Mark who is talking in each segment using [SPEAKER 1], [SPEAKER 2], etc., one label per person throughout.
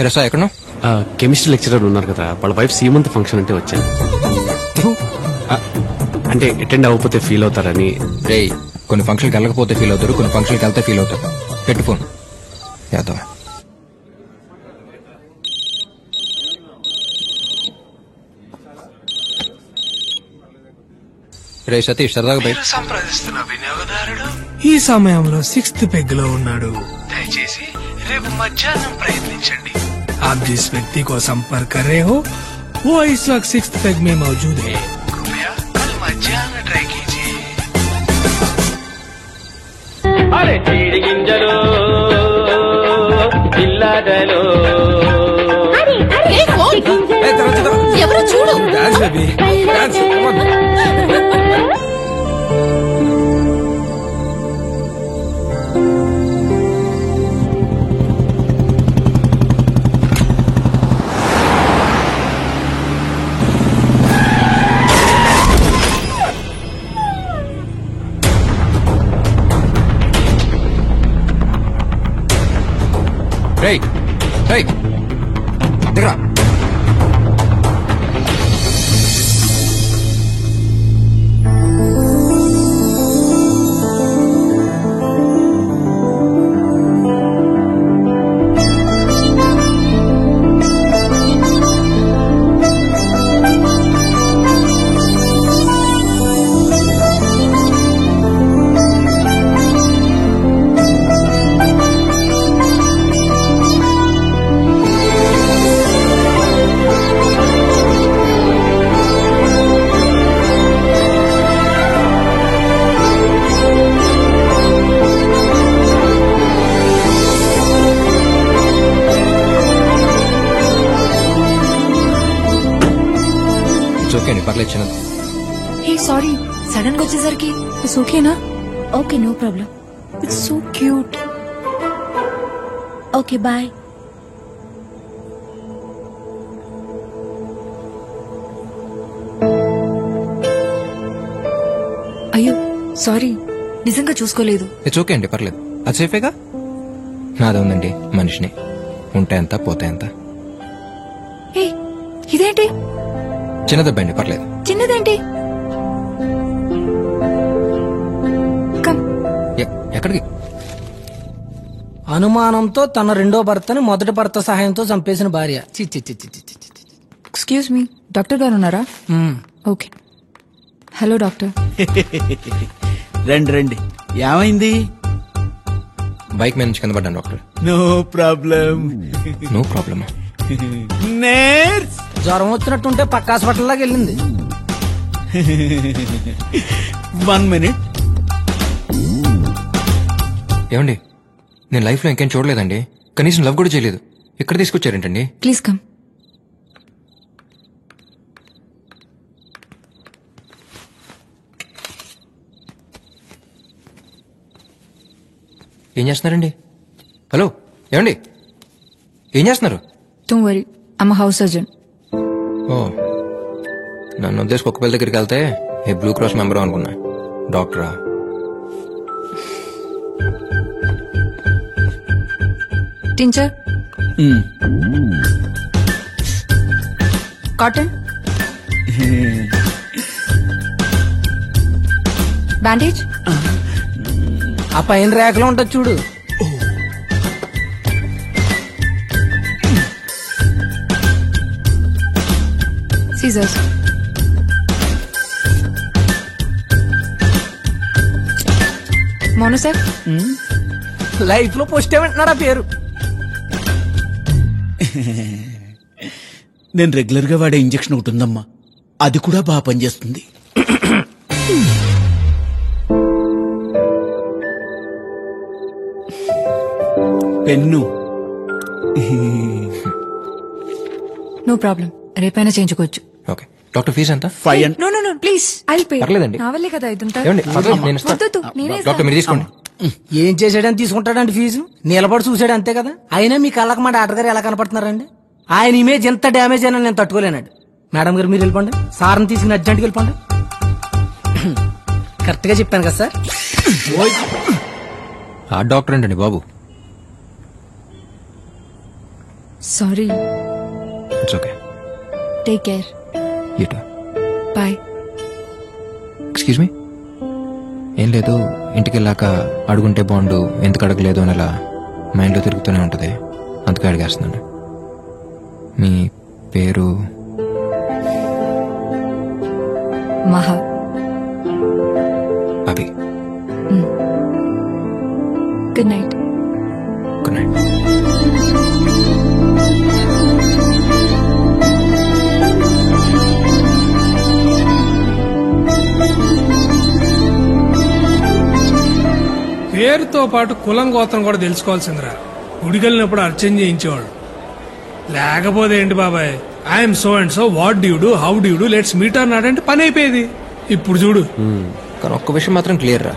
[SPEAKER 1] రసా ఎక్కడ?
[SPEAKER 2] Chemistry lecturer ఉన్నారు కదా, వాళ్ళ వైఫ్ సీమంత్ ఫంక్షన్ అంటే వచ్చాను. అంటే అటెండ్ అవ్వకపోతే ఫీల్ అవుతారని.
[SPEAKER 1] రే, కొన్ని ఫంక్షన్కి వెళ్ళకపోతే ఫీల్ అవుతారు, కొన్ని ఫంక్షన్కి వెళ్తే ఫీల్ అవుతారు. పెట్టు ఫోన్. యాదవ్ రే సతీష్, సరదాగా బయట
[SPEAKER 3] సంప్రదిస్తున్న వినియోగదారుడు ఈ సమయంలో 6th పెగ్ లో ఉన్నాడు. దయచేసి రేపు మధ్యాహ్నం ప్రయత్నించండి. आप जिस व्यक्ति को संपर्क कर रहे हो वो इस वक्त 6th पेग में मौजूद है. कृपया कल मध्याह्न ट्राई कीजिए.
[SPEAKER 4] अरे चीड़ गिंजलो इल्लादलो
[SPEAKER 5] ఎవరు చూడు.
[SPEAKER 1] రేయ్ రేయ్ దిగరా. ఓకే అండి, పర్లేదు. చిన్నది.
[SPEAKER 5] హే సారీ, సడన్ గా వచ్చేసరికి. ఇట్స్ ఓకేనా? Okay, no problem. It's so cute. Okay, bye. అయ్యో సారీ, నిజంగా చూసుకోలేదు.
[SPEAKER 1] ఇట్స్ ఓకే అండి, పర్లేదు. అది సేఫేగా. నాదే ఉందండి మనిషిని. ఉంటే ఎంత పోతే ఎంత.
[SPEAKER 5] హే, ఇదేంటి?
[SPEAKER 1] చిన్నదెబ్బ అండి, పర్లేదు.
[SPEAKER 5] చిన్నదేంటి?
[SPEAKER 1] ఎక్కడికి?
[SPEAKER 6] అనుమానంతో తన రెండో భర్తని మొదటి భర్త సహాయంతో చంపేసిన భార్య.
[SPEAKER 5] ఎక్స్క్యూజ్ మీ, డాక్టర్ గారు ఉన్నారా? ఓకే. Hello doctor.
[SPEAKER 7] రండి రండి, ఏమైంది?
[SPEAKER 1] బైక్ మీద నుంచి కింద పడ్డాను డాక్టర్.
[SPEAKER 7] No problem.
[SPEAKER 1] నో ప్రాబ్లమా?
[SPEAKER 7] నర్స్,
[SPEAKER 6] జ్వరం వచ్చినట్టుంటే పక్క హాస్పిటల్ లాగా వెళ్ళింది.
[SPEAKER 7] 1 minute.
[SPEAKER 1] ఏమండి, నేను లైఫ్ లో ఇంకేం చూడలేదండి. కనీసం లవ్ కూడా చేయలేదు. ఇక్కడ తీసుకొచ్చారేంటండి?
[SPEAKER 5] Please come.
[SPEAKER 1] ఏం చేస్తున్నారండి? హలో, ఏమండి, ఏం చేస్తున్నారు?
[SPEAKER 5] Don't worry, I'm house surgeon.
[SPEAKER 1] Oh, నన్ను ఉద్దేశం కుక్క పిల్ల దగ్గరికి వెళ్తే ఏ బ్లూ క్రాస్ మెంబర్ అనుకున్నా. డాక్టరా?
[SPEAKER 5] Tincture, cotton, bandage.
[SPEAKER 6] ఆ పైన రేఖలో ఉంటుంది చూడు.
[SPEAKER 5] సీజర్స్. మోనోసెఫ్.
[SPEAKER 6] లైఫ్ లో పోస్ట్ ఏమంటున్నాడు ఆ పేరు?
[SPEAKER 7] నేను రెగ్యులర్ గా వాడే ఇంజెక్షన్ ఒకటి ఉందమ్మా, అది కూడా బాగా పనిచేస్తుంది. పెన్ను.
[SPEAKER 5] నో ప్రాబ్లం, రేపైనా చేయించుకోవచ్చు.
[SPEAKER 1] ఓకే డాక్టర్, ఫీజు ఎంత?
[SPEAKER 7] 500.
[SPEAKER 5] No no no please, I'll pay.
[SPEAKER 1] పర్లేదండి.
[SPEAKER 5] నా వల్లే కదా ఇదంతా.
[SPEAKER 1] ఏమండి, పర్లేదు, నేను ఇస్తాను.
[SPEAKER 5] వద్దు, నేనే
[SPEAKER 1] డాక్టర్ మీరు తీసుకోండి.
[SPEAKER 6] ఏం చేసాడని తీసుకుంటాడండి ఫీజు? నిలబడి చూసాడు అంతే కదా. అయినా మీ కళ్ళకి మా డాక్టర్ గారు ఎలా కనపడుతున్నారండి? ఆయన ఇమేజ్ ఎంత డ్యామేజ్ అయినా నేను తట్టుకోలేనాడు. మేడం గారు మీరు వెళ్ళిపోండి, సార్ని తీసుకుని అర్జెంట్కి వెళ్ళిపోండి. కరెక్ట్ గా చెప్పాను కదా సార్?
[SPEAKER 1] ఆ డాక్టర్ ఏంటండి బాబు?
[SPEAKER 5] Sorry.
[SPEAKER 1] It's okay.
[SPEAKER 5] Take care.
[SPEAKER 1] You too.
[SPEAKER 5] Bye.
[SPEAKER 1] Excuse me. ఏం లేదు, ఇంటికి వెళ్ళాక అడుగుంటే బాగుండు, ఎందుకు అడగలేదు అని అలా మైండ్లో తిరుగుతూనే ఉంటుంది, అందుకే అడిగేస్తున్నాను. మీ పేరు?
[SPEAKER 5] Maha.
[SPEAKER 1] Abhi.
[SPEAKER 5] Good night.
[SPEAKER 1] Good night.
[SPEAKER 3] పేరుతో పాటు కులం గోత్రం కూడా తెలుసుకోవాల్సిందిరా. గుడికెళ్ళినప్పుడు అర్చన చేయించేవాడు. లేకపోతే ఏంటి బాబాయ్, I'm so and so, what due do, how due do, let's meet అన్నాడంటే పని అయిపోయేది. ఇప్పుడు చూడు.
[SPEAKER 1] కానీ ఒక్క విషయం మాత్రం క్లియర్ రా,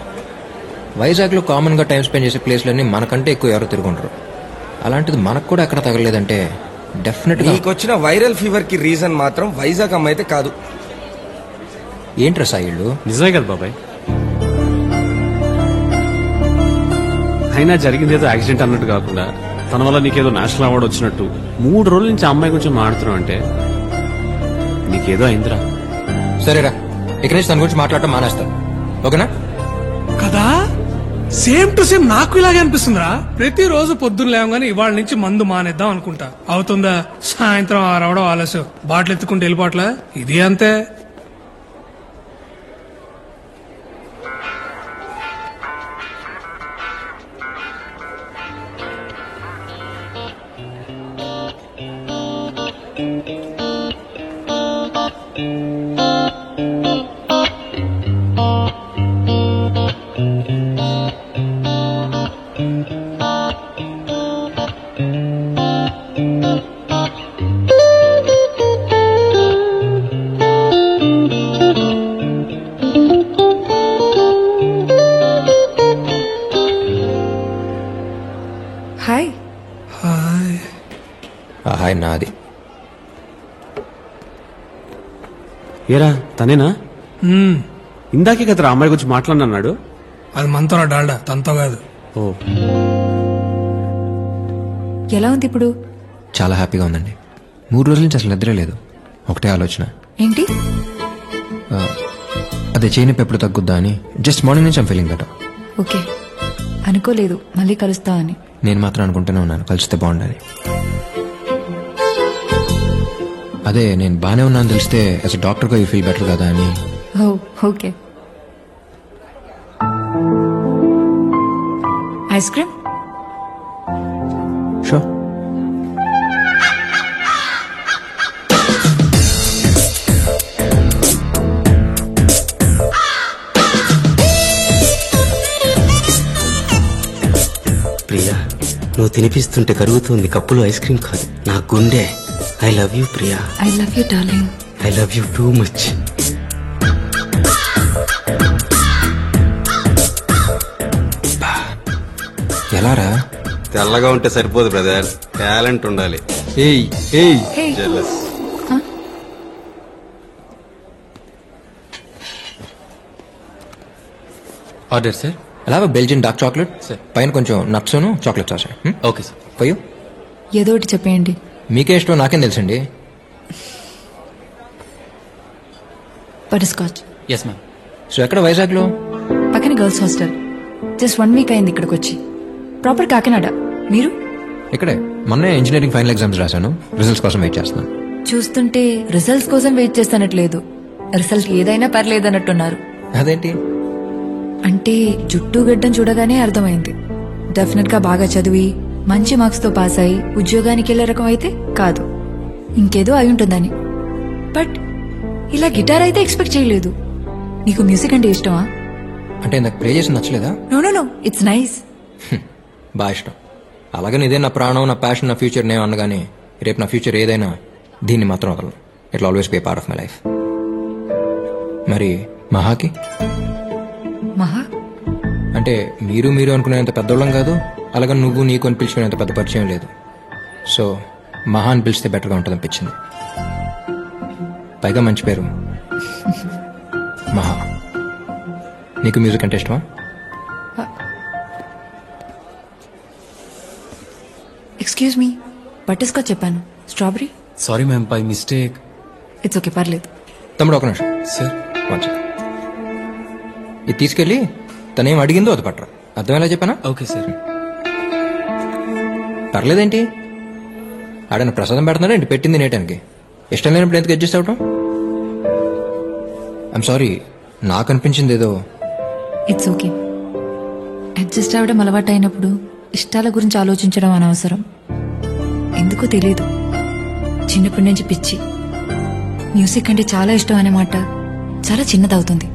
[SPEAKER 1] వైజాగ్లో కామన్గా టైం స్పెండ్ చేసే ప్లేస్లన్నీ మనకంటే ఎక్కువ ఎవరో తిరుగుంటారు. అలాంటిది మనకు కూడా ఎక్కడ తగలేదంటే డెఫినెట్గా.
[SPEAKER 8] నీకొచ్చిన వైరల్ ఫీవర్ కి రీజన్ మాత్రం వైజాగ్ అమ్మ అయితే కాదు.
[SPEAKER 1] ఏంట్రా సాయిళ్ళు?
[SPEAKER 2] నిజమే కదా బాబాయ్. అయినా జరిగింది ఏదో యాక్సిడెంట్ అన్నట్టు కాకుండా తన వల్ల నీకేదో నేషనల్ అవార్డు వచ్చినట్టు 3 రోజుల నుంచి ఆ అమ్మాయి గురించి మాట్లాడుతున్నావు అంటే నీకేదో అయిందిరా.
[SPEAKER 1] సరేరా, ఇక్కడి నుంచి తన గురించి మాట్లాడటం మానేస్తా, ఓకేనా?
[SPEAKER 3] కదా, సేమ్ టు సేమ్ నాకు ఇలాగే అనిపిస్తుందిరా. ప్రతిరోజు పొద్దున్న లేవగానే ఇవాళ నుంచి మందు మానేద్దాం అనుకుంటా. అవుతుందా? సాయంత్రం 6 అవడం ఆలస్యం, బాటిల్ ఎత్తుకుంటూ వెళ్ళిపోవట్లే. ఇది అంతే.
[SPEAKER 5] హాయ్.
[SPEAKER 3] హాయ్.
[SPEAKER 1] హాయ్ నాది.
[SPEAKER 2] ఏరా తనేనా? ఇందాకే కదరా అమ్మాయి గురించి మాట్లాడినాడు.
[SPEAKER 3] అది మనతో డాల్డా, తనతో కాదు.
[SPEAKER 2] ఓ,
[SPEAKER 5] ఎలా ఉంది ఇప్పుడు?
[SPEAKER 1] చాలా హ్యాపీగా ఉందండి. 3 రోజుల నుంచి అసలు నిద్రే లేదు, ఒకటే ఆలోచన.
[SPEAKER 5] ఏంటి?
[SPEAKER 1] అదే చేయనొప్పి ఎప్పుడు తగ్గుద్దా అని. జస్ట్ మార్నింగ్ నుంచి ఐమ్ ఫీలింగ్ బెటర్.
[SPEAKER 5] ఓకే. అనుకోలేదు మళ్ళీ కలుస్తా అని.
[SPEAKER 1] నేను మాత్రం అనుకుంటూనే ఉన్నాను కలిస్తే బాగుండాలి. అదే నేను బానే ఉన్నాను తెలిస్తే యాజ్ అ డాక్టర్గా యూ ఫీల్ బెటర్ కదా అని.
[SPEAKER 5] Oh okay. Ice cream?
[SPEAKER 1] Sure.
[SPEAKER 9] Priya, నువ్వు తినిపిస్తుంటే కరుగుతుంది కప్పులో ఐస్ క్రీమ్ కాదు, నా గుండె. I love you Priya.
[SPEAKER 5] I love you darling.
[SPEAKER 9] I love you too much.
[SPEAKER 1] ఎలారా?
[SPEAKER 10] తెల్లగా ఉంటే సరిపోదు బ్రదర్, టాలెంట్ ఉండాలి.
[SPEAKER 1] ఏయ్ ఏయ్
[SPEAKER 10] జెలస్.
[SPEAKER 1] Order sir. అలా బెల్జియన్ డార్క్ చాక్లెట్ సార్, పైన కొంచెం nuts chocolate sauce. Okay sir. పోయు
[SPEAKER 5] ఏదో ఒకటి చెప్పేయండి.
[SPEAKER 1] మీకే ఇష్టం నాకేం తెలుసండి.
[SPEAKER 5] Butter scotch.
[SPEAKER 1] Yes ma'am. So ఎక్కడ వైజాగ్లో?
[SPEAKER 5] పక్కన గర్ల్స్ హాస్టల్. జస్ట్ 1 వీక్ అయింది ఇక్కడికి వచ్చి. ప్రాపర్ కాకినాడ. మీరు?
[SPEAKER 1] ఇక్కడే. మొన్నే ఇంజనీరింగ్ ఫైనల్ ఎగ్జామ్స్ రాశాను, రిజల్ట్స్ కోసం వెయిట్ చేస్తున్నాను.
[SPEAKER 5] చూస్తుంటే రిజల్ట్స్ కోసం వెయిట్ చేస్తానట్లేదు, రిజల్ట్ ఏదైనా పర్లేదన్నట్టున్నారు.
[SPEAKER 1] అదేంటి?
[SPEAKER 5] అంటే జుట్టు గడ్డం చూడగానే అర్థమైంది. డెఫినెట్ గా బాగా చదివి మంచి మార్క్స్ తో పాస్ అయి ఉద్యోగానికి వెళ్లే రకం అయితే కాదు, ఇంకేదో అయి ఉంటుందని. బట్ ఇలా గిటార్ అయితే ఎక్స్పెక్ట్ చేయలేదు. నీకు మ్యూజిక్ అంటే ఇష్టమా?
[SPEAKER 1] అంటే నాకు ప్లే చేసి నచ్చలేదా?
[SPEAKER 5] No no no, it's nice.
[SPEAKER 1] బాగా ఇష్టం. అలాగని ఇదే నా ప్రాణం, నా ప్యాషన్, నా ఫ్యూచర్ నేను అనగానే రేపు నా ఫ్యూచర్ ఏదైనా దీన్ని మాత్రం వదలను. It will always be part of my life. మరి మహాకి?
[SPEAKER 5] మహా
[SPEAKER 1] అంటే మీరు అనుకునేంత పెద్దోళ్ళం కాదు, అలాగని నువ్వు నీకు అని పిలుచుకునేంత పెద్ద పరిచయం లేదు. సో మహా అని పిలిస్తే బెటర్గా ఉంటుంది అనిపించింది. పైగా మంచి పేరు మహా. నీకు మ్యూజిక్ అంటే ఇష్టమా?
[SPEAKER 5] ఎక్స్క్యూజ్ మీ, బటర్స్కాచ్ చెప్పాను. Strawberry?
[SPEAKER 11] Sorry ma'am, by mistake.
[SPEAKER 5] It's okay, పర్లేదు.
[SPEAKER 1] తమ్ముడు ఒక నిమిషం
[SPEAKER 11] సార్
[SPEAKER 1] మంచి ఇది తీసుకెళ్ళి తనేం అడిగిందో అది పట్టరా. అర్థమేలా చెప్పానా?
[SPEAKER 11] Okay sir.
[SPEAKER 1] పర్లేదేంటి, ఆడన ప్రసాదం పెడుతున్నాడా ఏంటి పెట్టింది నేటానికి? ఇష్టం లేనప్పుడు ఎందుకు అడ్జస్ట్ అవటం? ఐఎమ్ సారీ, నాకు అనిపించింది ఏదో.
[SPEAKER 5] It's okay. అడ్జస్ట్ అవ్వడం అలవాటు అయినప్పుడు ఇష్టాల గురించి ఆలోచించడం అనవసరం. ఎందుకో తెలియదు, చిన్నప్పటి నుంచి పిచ్చి. మ్యూజిక్ అంటే చాలా ఇష్టం అనే మాట చాలా చిన్నదవుతుంది.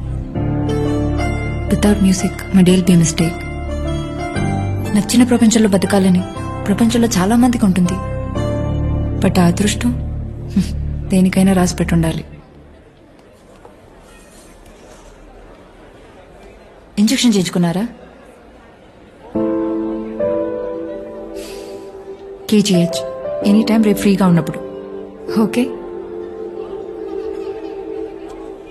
[SPEAKER 5] Without music my day will be mistake. నచ్చిన ప్రపంచంలో బతకాలని ప్రపంచంలో చాలా మందికి ఉంటుంది. బట్ ఆ అదృష్టం దేనికైనా రాసి పెట్టుండాలి. ఇంజెక్షన్ చేయించుకున్నారా? KGH ఎనీ టైం రేపు ఫ్రీగా ఉన్నప్పుడు. ఓకే.